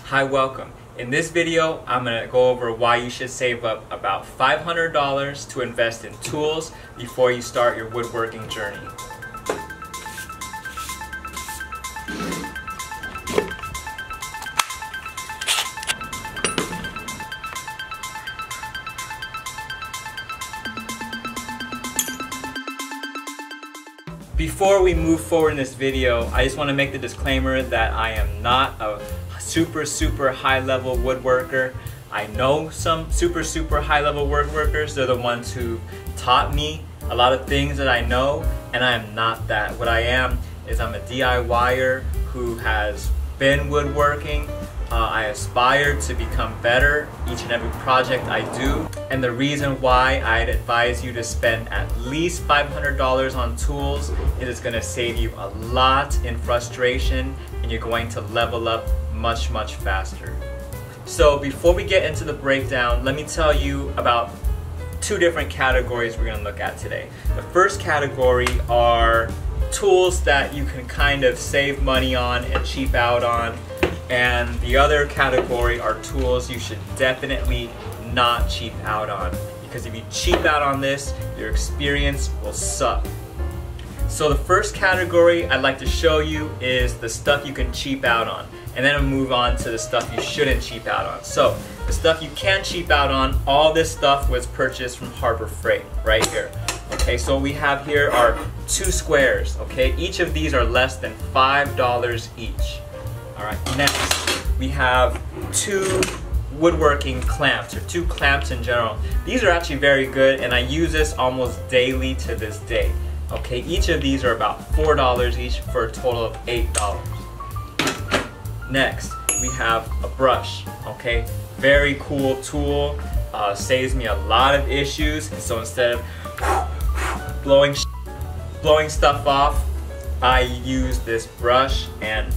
Hi, welcome. In this video, I'm going to go over why you should save up about $500 to invest in tools before you start your woodworking journey. Before we move forward in this video, I just want to make the disclaimer that I am not a super high level woodworker. I know some super high level woodworkers. They're the ones who taught me a lot of things that I know, and I am not that. What I am is I'm a DIYer who has been woodworking. I aspire to become better each and every project I do, and the reason why I'd advise you to spend at least $500 on tools is it's going to save you a lot in frustration, and you're going to level up much faster. So before we get into the breakdown, let me tell you about two different categories we're going to look at today. The first category are tools that you can kind of save money on and cheap out on. And the other category are tools you should definitely not cheap out on, because if you cheap out on this, your experience will suck. So the first category I'd like to show you is the stuff you can cheap out on, and then I'll move on to the stuff you shouldn't cheap out on. So the stuff you can cheap out on, all this stuff was purchased from Harbor Freight right here. Okay, so what we have here are two squares. Okay, each of these are less than $5 each. Alright, next we have two woodworking clamps, or two clamps in general. These are actually very good, and I use this almost daily to this day. Okay, each of these are about $4 each for a total of $8. Next, we have a brush. Okay, very cool tool, saves me a lot of issues. And so instead of blowing stuff off, I use this brush and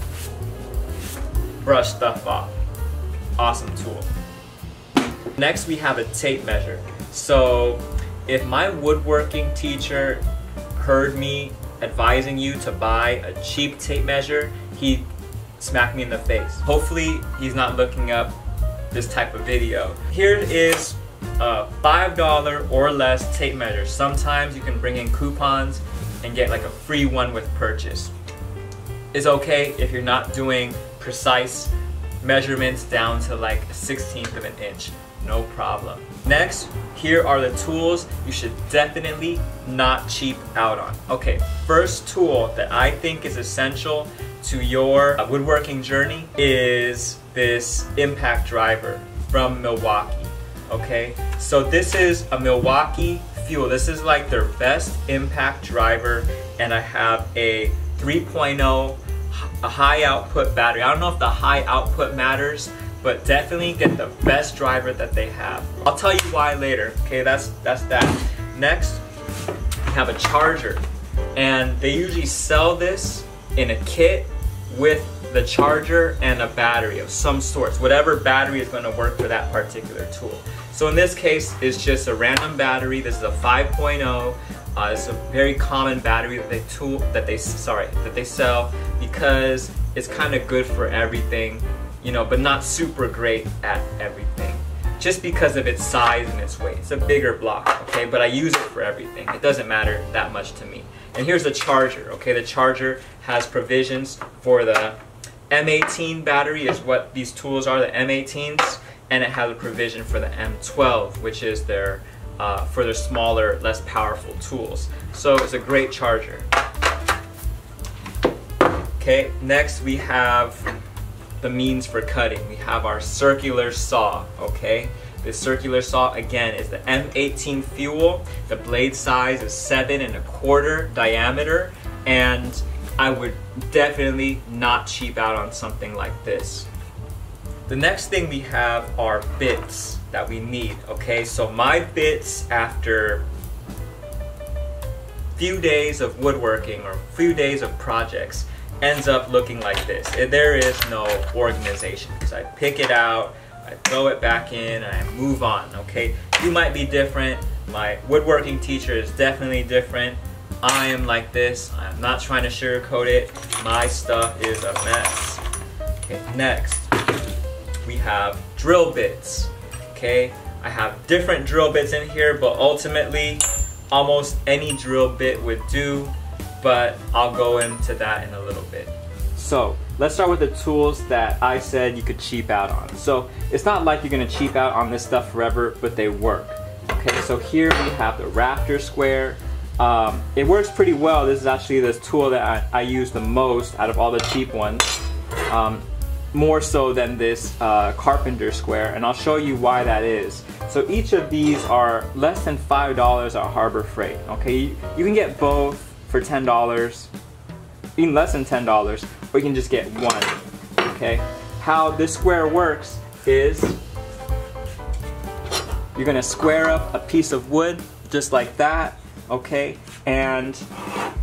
brush stuff off. Awesome tool. Next, we have a tape measure. So if my woodworking teacher heard me advising you to buy a cheap tape measure, he'd smack me in the face. Hopefully he's not looking up this type of video. Here is a $5 or less tape measure. Sometimes you can bring in coupons and get like a free one with purchase. It's okay if you're not doing precise measurements down to like a 1/16 of an inch. No problem. Next, here are the tools you should definitely not cheap out on. Okay, first tool that I think is essential to your woodworking journey is this impact driver from Milwaukee. Okay, so this is a Milwaukee Fuel. This is like their best impact driver, and I have a 3.0 a high output battery. I don't know if the high output matters, but definitely get the best driver that they have. I'll tell you why later. Okay, that's that. Next, we have a charger, and they usually sell this in a kit with the charger and a battery of some sorts, whatever battery is going to work for that particular tool. So in this case, it's just a random battery. This is a 5.0. It's a very common battery that they sell, because it's kind of good for everything, you know, but not super great at everything, just because of its size and its weight. It's a bigger block, okay, but I use it for everything. It doesn't matter that much to me. And here's the charger. Okay, the charger has provisions for the M18 battery, is what these tools are, the M18s, and it has a provision for the M12, which is their for their smaller, less powerful tools. So it's a great charger. Okay, next we have the means for cutting. We have our circular saw. Okay, this circular saw again is the M18 Fuel. The blade size is 7 1/4 diameter, and I would definitely not cheap out on something like this. The next thing we have are bits that we need. Okay, so my bits, after few days of woodworking or few days of projects, ends up looking like this. There is no organization, because I pick it out, I throw it back in, and I move on. Okay, you might be different. My woodworking teacher is definitely different. I am like this. I'm not trying to sugarcoat it. My stuff is a mess. Okay, next, we have drill bits. Okay, I have different drill bits in here, but ultimately almost any drill bit would do, but I'll go into that in a little bit. So let's start with the tools that I said you could cheap out on. So it's not like you're gonna cheap out on this stuff forever, but they work. Okay, so here we have the rafter square. It works pretty well. This is actually the tool that I use the most out of all the cheap ones. More so than this carpenter square, and I'll show you why that is. So each of these are less than $5 at Harbor Freight. Okay, you can get both for $10, even less than $10, or you can just get one. Okay, how this square works is you're gonna square up a piece of wood just like that. Okay, and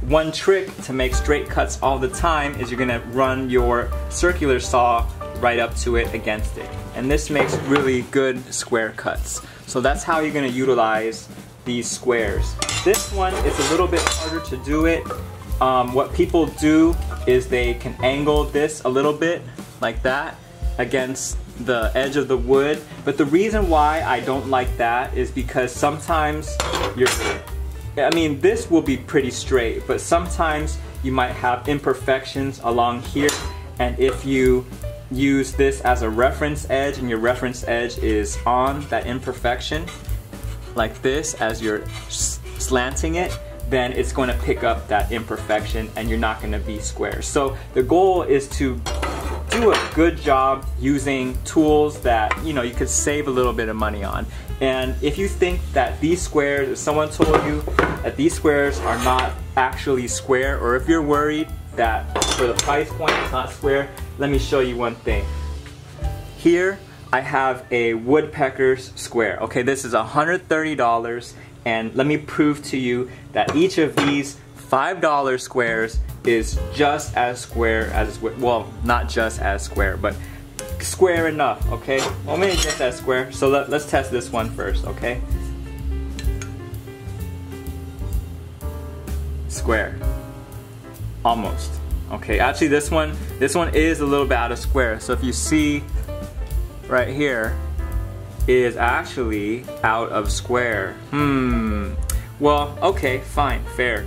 one trick to make straight cuts all the time is you're gonna run your circular saw right up to it against it. And this makes really good square cuts. So that's how you're gonna utilize these squares. This one is a little bit harder to do it. What people do is they can angle this a little bit like that against the edge of the wood. But the reason why I don't like that is because sometimes this will be pretty straight, but sometimes you might have imperfections along here, and if you use this as a reference edge and your reference edge is on that imperfection, like this, as you're slanting it, then it's going to pick up that imperfection and you're not going to be square. So the goal is to do a good job using tools that you could save a little bit of money on. And if you think that these squares, if someone told you that these squares are not actually square, or if you're worried that for the price point it's not square, let me show you one thing. Here I have a woodpecker's square. Okay, this is $130, and let me prove to you that each of these $5 squares is just as square as, well, not just as square, but square enough, okay? Well, maybe just as square. So let's test this one first, okay? Square. Almost. Okay, actually this one is a little bit out of square. So if you see right here, it is actually out of square. Well, okay, fine, fair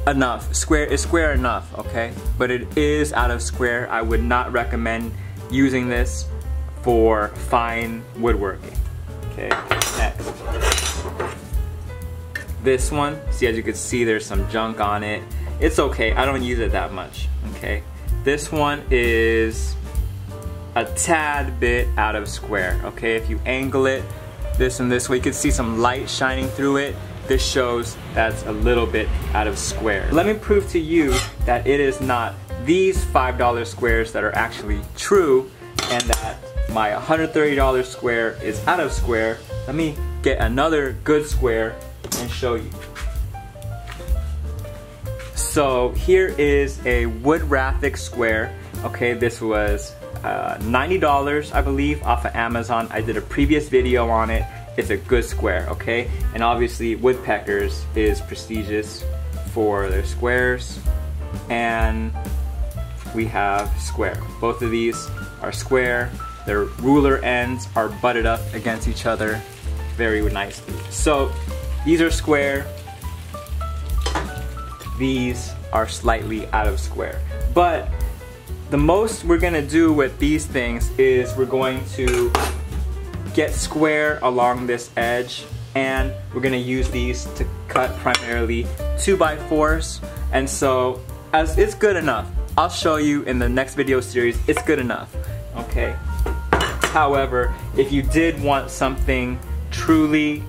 enough. Square is square enough, okay? But it is out of square. I would not recommend using this for fine woodworking. Okay, next. This one, see, as you can see, there's some junk on it. It's okay, I don't use it that much, okay? This one is a tad bit out of square, okay? If you angle it this and this way, you can see some light shining through it. This shows that's a little bit out of square. Let me prove to you that it is not these $5 squares that are actually true, and that my $130 square is out of square. Let me get another good square and show you. So here is a wood raffic square. Okay, this was $90, I believe, off of Amazon. I did a previous video on it. It's a good square, okay? And obviously Woodpeckers is prestigious for their squares, and we have square. Both of these are square. Their ruler ends are butted up against each other very nicely. So these are square. These are slightly out of square. But the most we're gonna do with these things is we're going to get square along this edge, and we're gonna use these to cut primarily 2x4s. And so, as it's good enough. I'll show you in the next video series, it's good enough, okay? However, if you did want something truly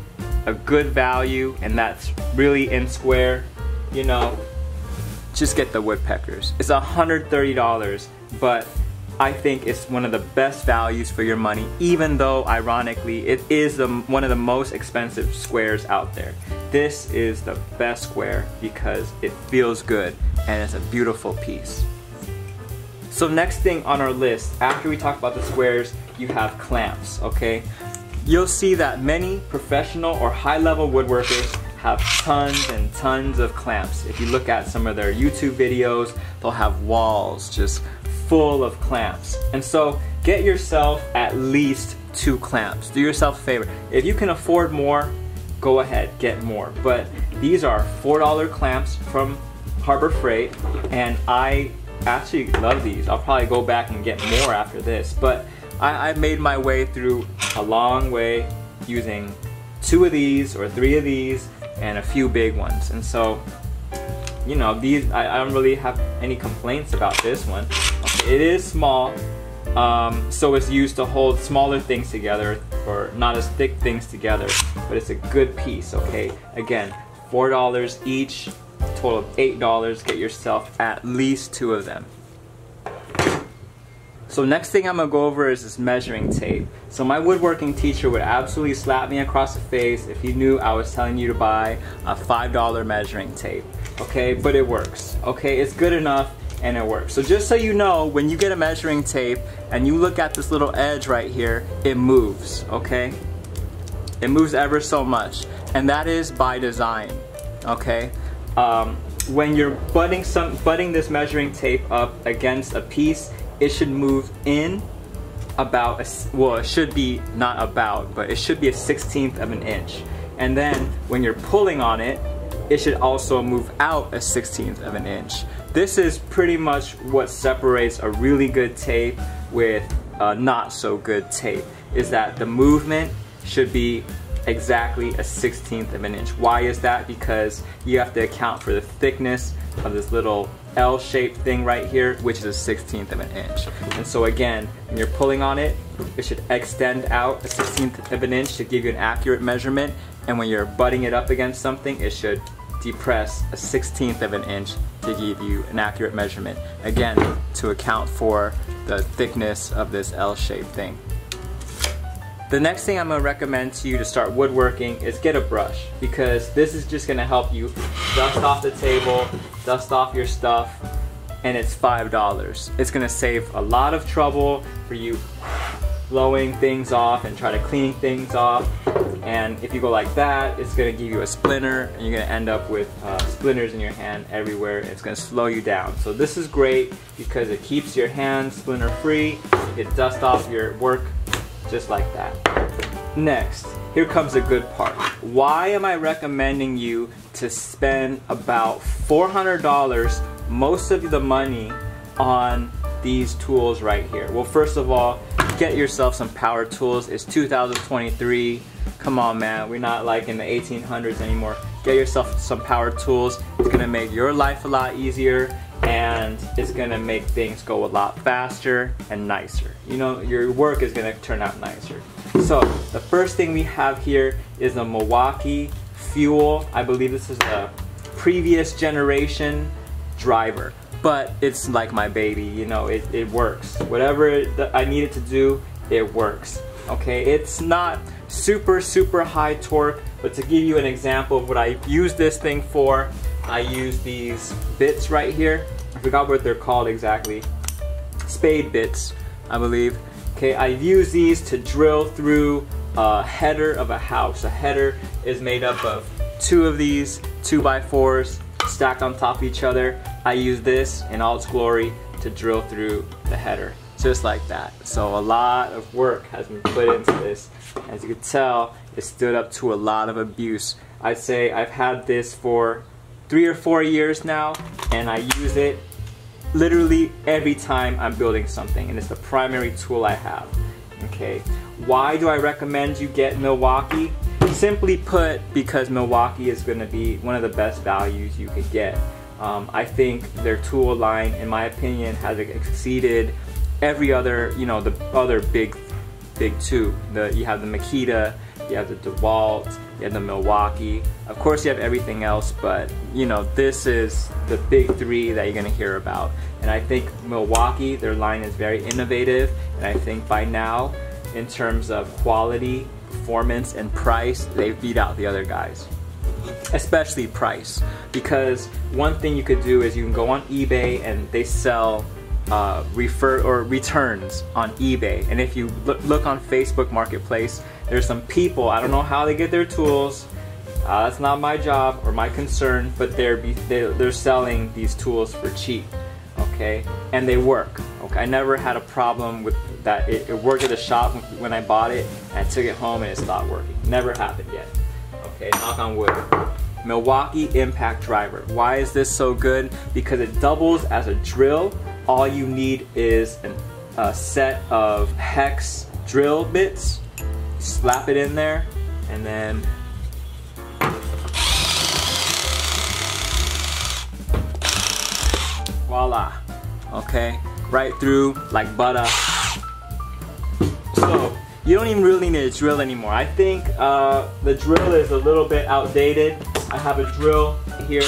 a good value, and that's really in square, just get the Woodpeckers. It's $130, but I think it's one of the best values for your money, even though ironically it is one of the most expensive squares out there. This is the best square because it feels good and it's a beautiful piece. So next thing on our list, after we talk about the squares, you have clamps, okay? You'll see that many professional or high-level woodworkers have tons and tons of clamps. If you look at some of their YouTube videos, they'll have walls just full of clamps. And so get yourself at least 2 clamps. Do yourself a favor. If you can afford more, go ahead, get more. But these are $4 clamps from Harbor Freight, and I actually love these. I'll probably go back and get more after this, but I made my way through a long way using 2 of these or 3 of these and a few big ones. And so, you know, these, I don't really have any complaints about this one. Okay, it is small, so it's used to hold smaller things together or not as thick things together, but it's a good piece, okay? Again, $4 each, total of $8. Get yourself at least 2 of them. So next thing I'm gonna go over is this measuring tape. So my woodworking teacher would absolutely slap me across the face if he knew I was telling you to buy a $5 measuring tape. Okay, but it works. Okay, it's good enough and it works. So just so you know, when you get a measuring tape and you look at this little edge right here, it moves, okay? It moves ever so much, and that is by design, okay? When you're butting this measuring tape up against a piece, it should move in about, well, it should be not about, but it should be a 1/16 of an inch. And then when you're pulling on it, it should also move out a 1/16 of an inch. This is pretty much what separates a really good tape with a not so good tape, is that the movement should be exactly a 1/16 of an inch. Why is that? Because you have to account for the thickness of this little L-shaped thing right here, which is a 1/16 of an inch. And so again, when you're pulling on it, it should extend out a 1/16 of an inch to give you an accurate measurement. And when you're butting it up against something, it should depress a 1/16 of an inch to give you an accurate measurement. Again, to account for the thickness of this L-shaped thing. The next thing I'm going to recommend to you to start woodworking is get a brush, because this is just going to help you dust off the table, dust off your stuff, and it's $5. It's going to save a lot of trouble for you blowing things off and try to clean things off. And if you go like that, it's going to give you a splinter, and you're going to end up with splinters in your hand everywhere. It's going to slow you down. So this is great because it keeps your hands splinter free. You can dust off your work just like that. Next, here comes a good part. Why am I recommending you to spend about $400, most of the money, on these tools right here? Well, first of all, get yourself some power tools. It's 2023. Come on, man, we're not like in the 1800s anymore. Get yourself some power tools. It's gonna make your life a lot easier, and it's gonna make things go a lot faster and nicer. You know, your work is gonna turn out nicer. So the first thing we have here is a Milwaukee Fuel. I believe this is a previous generation driver, but it's like my baby, you know, it works. Whatever I need it to do, it works. Okay, it's not super high torque, but to give you an example of what I use this thing for, I use these bits right here. I forgot what they're called exactly. Spade bits, I believe. Okay, I use these to drill through a header of a house. A header is made up of 2 of these 2x4s stacked on top of each other. I use this in all its glory to drill through the header, just like that. So a lot of work has been put into this. As you can tell, it stood up to a lot of abuse. I'd say I've had this for 3 or 4 years now, and I use it literally every time I'm building something, and it's the primary tool I have. Okay, why do I recommend you get Milwaukee? Simply put, because Milwaukee is going to be one of the best values you could get. I think their tool line, in my opinion, has exceeded every other, you know, the other big two. You have the Makita, you have the DeWalt, you have the Milwaukee. Of course you have everything else, but you know, this is the big 3 that you're gonna hear about. And I think Milwaukee, their line is very innovative, and I think by now, in terms of quality, performance, and price, they've beat out the other guys. Especially price, because one thing you could do is you can go on eBay and they sell returns on eBay, and if you look on Facebook Marketplace, there's some people, I don't know how they get their tools, that's not my job or my concern, but they're selling these tools for cheap, okay, and they work. Okay, I never had a problem with that it worked at the shop when I bought it, and I took it home and it stopped working. Never happened yet. Okay, knock on wood. Milwaukee impact driver. Why is this so good? Because it doubles as a drill. All you need is a set of hex drill bits. Slap it in there, and then voila. Okay, right through like butter. So you don't even really need a drill anymore. I think the drill is a little bit outdated. I have a drill here.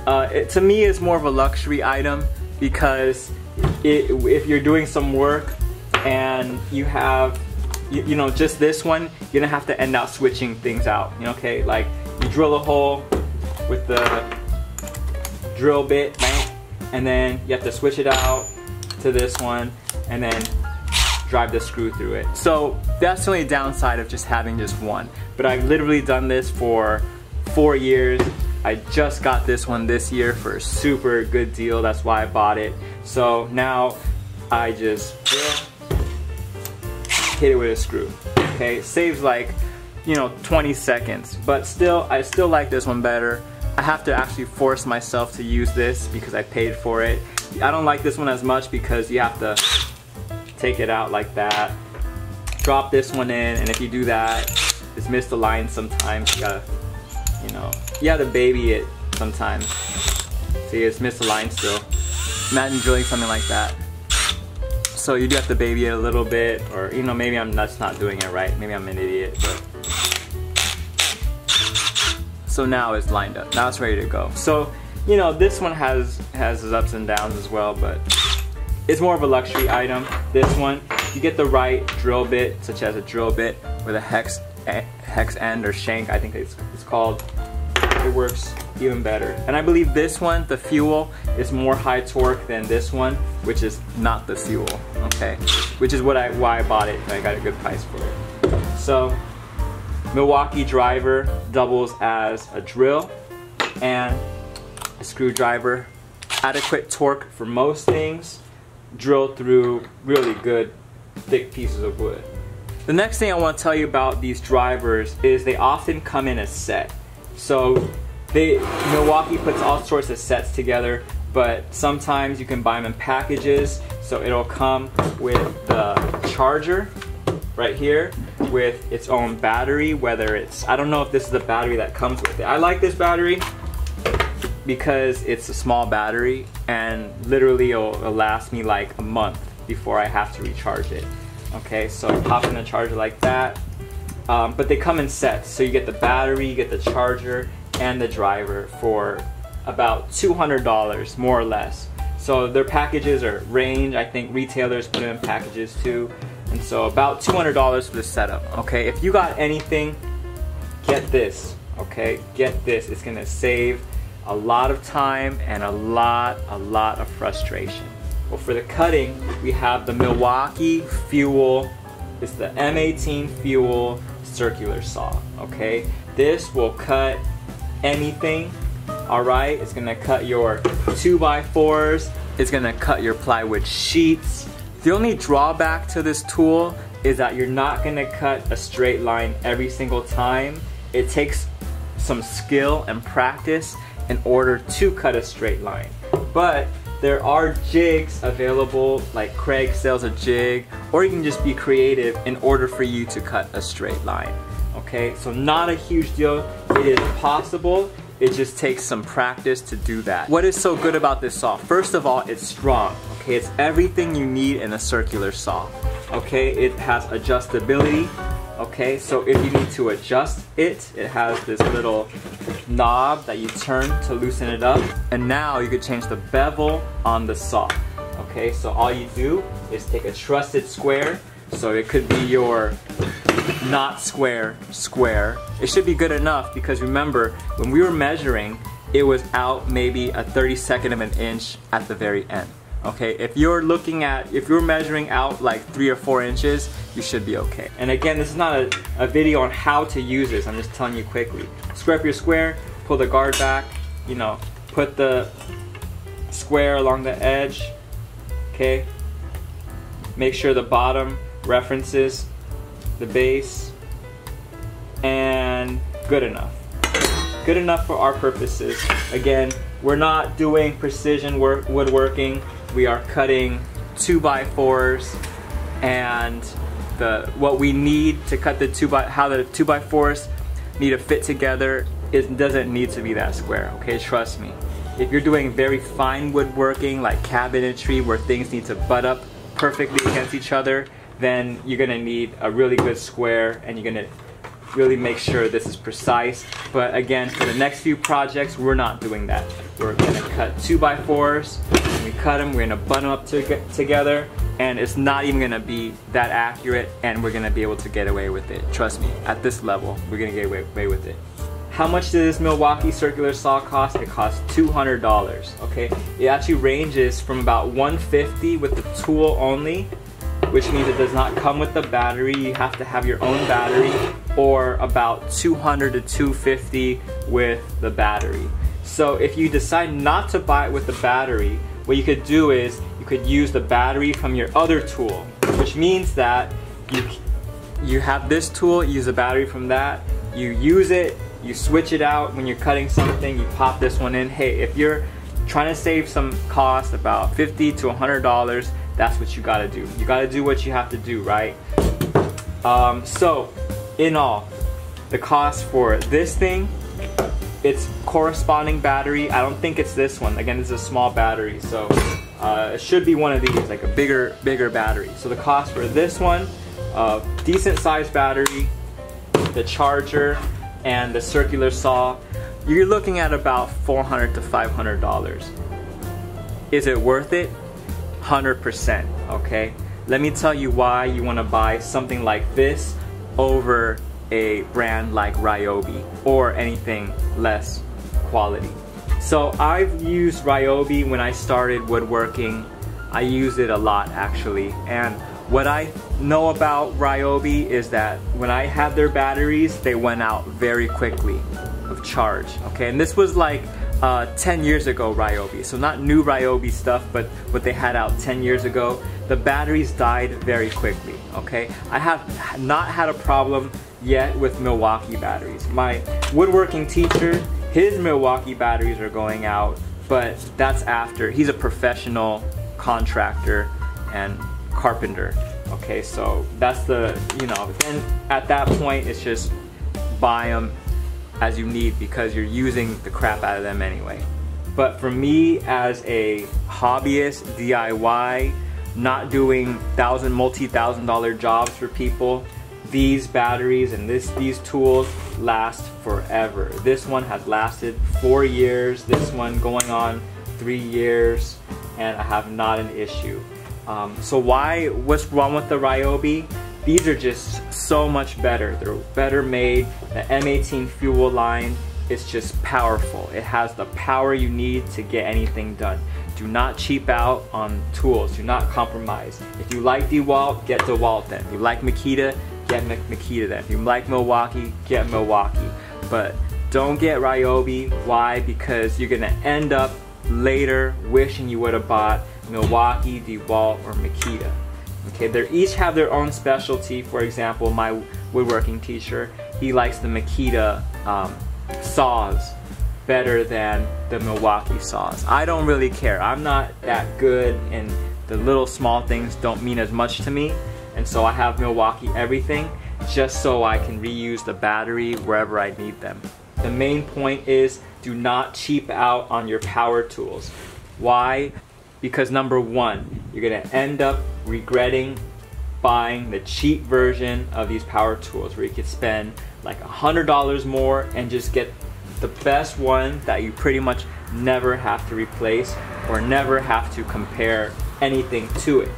To me, it's more of a luxury item because if you're doing some work and you have, you know, just this one, you're gonna have to end up switching things out. You know, okay, like you drill a hole with the drill bit, and then you have to switch it out to this one, and then drive the screw through it. So that's the only downside of just having just one. But I've literally done this for 4 years. I just got this one this year for a super good deal. That's why I bought it. So now I just hit it with a screw. Okay, it saves like, you know, 20 seconds. But still, I still like this one better. I have to actually force myself to use this because I paid for it. I don't like this one as much because you have to take it out like that, drop this one in, and if you do that, it's missed the line sometimes. You gotta, you know, you have to baby it sometimes. See, it's missed the line still. Imagine drilling something like that. So you do have to baby it a little bit, or you know, maybe I'm just not doing it right. Maybe I'm an idiot. But so now it's lined up. Now it's ready to go. So you know, this one has its ups and downs as well, but it's more of a luxury item. This one, you get the right drill bit, such as a drill bit with a hex end or shank, I think it's called. It works even better. And I believe this one, the fuel, is more high torque than this one, which is not the fuel, okay? Which is why I bought it, and I got a good price for it. So, Milwaukee driver doubles as a drill and a screwdriver. Adequate torque for most things. Drill through really good thick pieces of wood. The next thing I want to tell you about these drivers is they often come in a set. So Milwaukee puts all sorts of sets together, but sometimes you can buy them in packages. So it'll come with the charger right here with its own battery, whether it's, I don't know if this is the battery that comes with it. I like this battery because it's a small battery and literally it'll last me like a month before I have to recharge it. Okay, so pop in a charger like that. But they come in sets, so you get the battery, you get the charger, and the driver for about $200, more or less. So their packages are range. I think retailers put them in packages too. And so about $200 for the setup. Okay, if you got anything, get this. Okay, get this. It's gonna save a lot of time and a lot of frustration. Well, for the cutting, we have the Milwaukee Fuel. It's the M18 Fuel circular saw. Okay, this will cut anything. All right, it's gonna cut your 2x4s. It's gonna cut your plywood sheets. The only drawback to this tool is that you're not gonna cut a straight line every single time. It takes some skill and practice in order to cut a straight line. But there are jigs available, like Craig sells a jig, or you can just be creative in order for you to cut a straight line. Okay, so not a huge deal. It is possible. It just takes some practice to do that. What is so good about this saw? First of all, it's strong. Okay, it's everything you need in a circular saw. Okay, it has adjustability. Okay, so if you need to adjust it, it has this little knob that you turn to loosen it up. And now you could change the bevel on the saw. Okay, so all you do is take a trusted square. So it could be your not square square. It should be good enough because remember, when we were measuring, it was out maybe a 32nd of an inch at the very end. Okay, if you're measuring out like 3 or 4 inches, you should be okay. And again, this is not a video on how to use this, I'm just telling you quickly. Square up your square, pull the guard back, you know, put the square along the edge, okay? Make sure the bottom references the base, and good enough. Good enough for our purposes. Again, we're not doing precision woodworking. We are cutting 2x4s, and what we need to cut how the 2x4s need to fit together, it doesn't need to be that square, okay? Trust me. If you're doing very fine woodworking like cabinetry where things need to butt up perfectly against each other, then you're gonna need a really good square, and you're gonna really make sure this is precise. But again, for the next few projects, we're not doing that. We're gonna cut 2x4s, when we cut them, we're gonna butt them up together, and it's not even gonna be that accurate, and we're gonna be able to get away with it. Trust me, at this level, we're gonna get away with it. How much did this Milwaukee circular saw cost? It cost $200, okay? It actually ranges from about $150 with the tool only, which means it does not come with the battery. You have to have your own battery, or about $200 to $250 with the battery. So if you decide not to buy it with the battery, what you could do is you could use the battery from your other tool, which means that you have this tool, use the battery from that, you use it, you switch it out when you're cutting something, you pop this one in. Hey, if you're trying to save some cost, about $50 to $100, that's what you gotta do. You gotta do what you have to do, right? So, in all, the cost for this thing, its corresponding battery, I don't think it's this one. Again, it's a small battery, so it should be one of these, like a bigger battery. So the cost for this one, decent sized battery, the charger, and the circular saw, you're looking at about $400 to $500. Is it worth it? 100%, okay? Let me tell you why you want to buy something like this over a brand like Ryobi or anything less quality. So I've used Ryobi when I started woodworking. I use it a lot actually, and what I know about Ryobi is that when I had their batteries, they went out very quickly of charge, okay? And this was like 10 years ago Ryobi, so not new Ryobi stuff, but what they had out 10 years ago. The batteries died very quickly, okay? I have not had a problem yet with Milwaukee batteries. My woodworking teacher, his Milwaukee batteries are going out, but that's after. He's a professional contractor and carpenter, okay? So that's the, you know, then at that point it's just buy them as you need because you're using the crap out of them anyway. But for me as a hobbyist, DIY, not doing multi-thousand-dollar jobs for people, these batteries and these tools last forever. This one has lasted 4 years, this one going on 3 years, and I have not an issue. So what's wrong with the Ryobi? These are just so much better. They're better made. The M18 fuel line is just powerful. It has the power you need to get anything done. Do not cheap out on tools. Do not compromise. If you like DeWalt, get DeWalt then. If you like Makita, get Makita then. If you like Milwaukee, get Milwaukee. But don't get Ryobi. Why? Because you're gonna end up later wishing you would have bought Milwaukee, DeWalt, or Makita. Okay, they each have their own specialty. For example, my woodworking teacher, he likes the Makita saws better than the Milwaukee saws. I don't really care. I'm not that good, and the little small things don't mean as much to me, and so I have Milwaukee everything just so I can reuse the battery wherever I need them. The main point is do not cheap out on your power tools. Why? Because number one, you're gonna end up regretting buying the cheap version of these power tools where you could spend like $100 more and just get the best one that you pretty much never have to replace or never have to compare anything to it,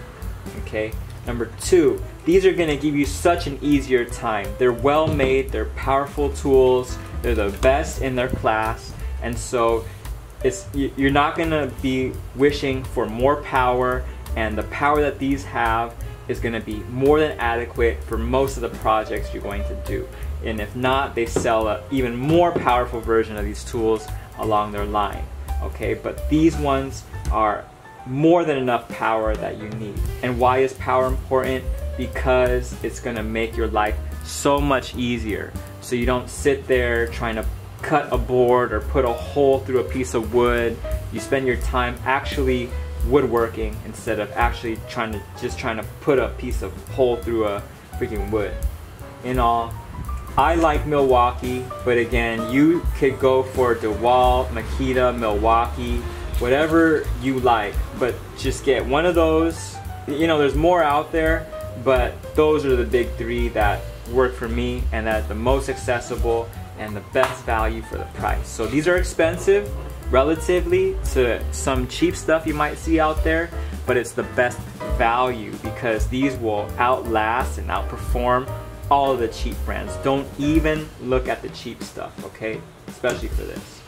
okay? Number two, these are gonna give you such an easier time. They're well made, they're powerful tools, they're the best in their class, and so you're not gonna be wishing for more power, and the power that these have is gonna be more than adequate for most of the projects you're going to do. And if not, they sell an even more powerful version of these tools along their line, okay? But these ones are more than enough power that you need. And why is power important? Because it's gonna make your life so much easier. So you don't sit there trying to cut a board or put a hole through a piece of wood. You spend your time actually woodworking instead of actually trying to put a piece of hole through a freaking wood. In all, I like Milwaukee, but again, you could go for DeWalt, Makita, Milwaukee, whatever you like, but just get one of those. You know, there's more out there, but those are the big three that work for me and that are the most accessible and the best value for the price. So these are expensive relatively to some cheap stuff you might see out there, but it's the best value because these will outlast and outperform all of the cheap brands. Don't even look at the cheap stuff, okay? Especially for this.